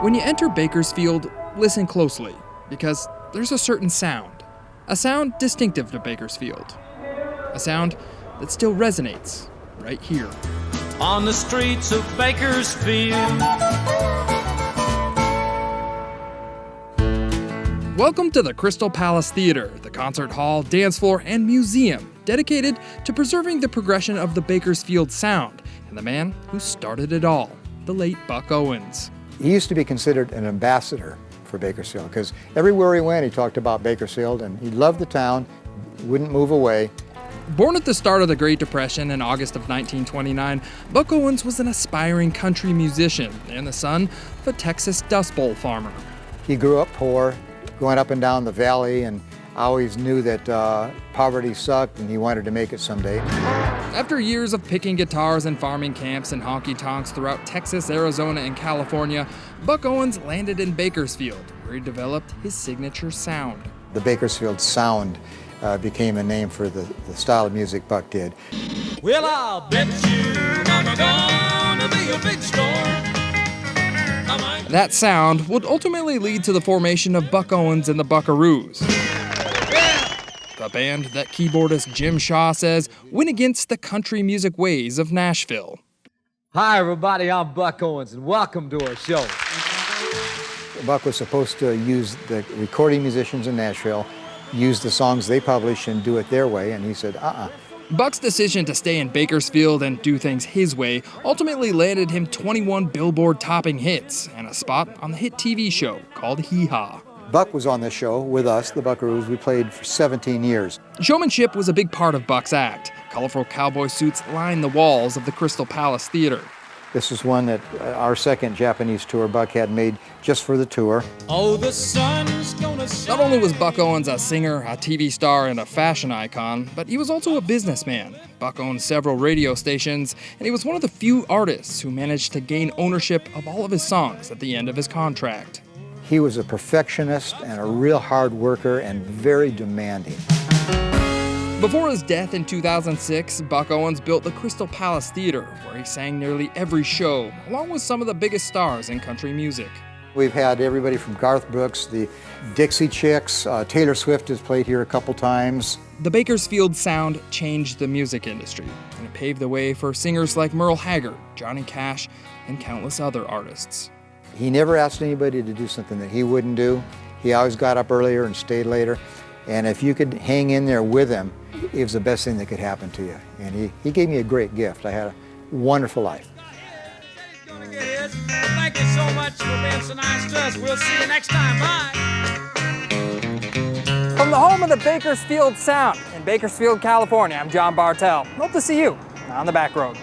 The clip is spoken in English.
When you enter Bakersfield, listen closely, because there's a certain sound. A sound distinctive to Bakersfield. A sound that still resonates right here. On the streets of Bakersfield. Welcome to the Crystal Palace Theater, the concert hall, dance floor, and museum dedicated to preserving the progression of the Bakersfield sound and the man who started it all, the late Buck Owens. He used to be considered an ambassador for Bakersfield because everywhere he went he talked about Bakersfield, and he loved the town, wouldn't move away. Born at the start of the Great Depression in August of 1929, Buck Owens was an aspiring country musician and the son of a Texas Dust Bowl farmer. He grew up poor, going up and down the valley, and always knew that poverty sucked and he wanted to make it someday. After years of picking guitars in farming camps and honky-tonks throughout Texas, Arizona, and California, Buck Owens landed in Bakersfield, where he developed his signature sound. The Bakersfield sound became a name for the style of music Buck did. Well, I'll bet you I'm gonna be a big star. That sound would ultimately lead to the formation of Buck Owens and the Buckaroos. The band that keyboardist Jim Shaw says went against the country music ways of Nashville. Hi everybody, I'm Buck Owens and welcome to our show. Buck was supposed to use the recording musicians in Nashville, use the songs they publish and do it their way, and he said, Buck's decision to stay in Bakersfield and do things his way ultimately landed him 21 Billboard topping hits and a spot on the hit TV show called Hee Haw. Buck was on the show with us, the Buckaroos. We played for 17 years. Showmanship was a big part of Buck's act. Colorful cowboy suits lined the walls of the Crystal Palace Theater. This is one that our second Japanese tour Buck had made just for the tour. Oh, the sun's gonna shine. Not only was Buck Owens a singer, a TV star, and a fashion icon, but he was also a businessman. Buck owned several radio stations, and he was one of the few artists who managed to gain ownership of all of his songs at the end of his contract. He was a perfectionist and a real hard worker and very demanding. Before his death in 2006, Buck Owens built the Crystal Palace Theater, where he sang nearly every show, along with some of the biggest stars in country music. We've had everybody from Garth Brooks, the Dixie Chicks, Taylor Swift has played here a couple times. The Bakersfield sound changed the music industry, and it paved the way for singers like Merle Haggard, Johnny Cash, and countless other artists. He never asked anybody to do something that he wouldn't do. He always got up earlier and stayed later. And if you could hang in there with him, it was the best thing that could happen to you. And he gave me a great gift. I had a wonderful life. Thank you so much for being so nice to us. We'll see you next time. Bye. From the home of the Bakersfield sound in Bakersfield, California, I'm John Bartell. Hope to see you on the Backroad.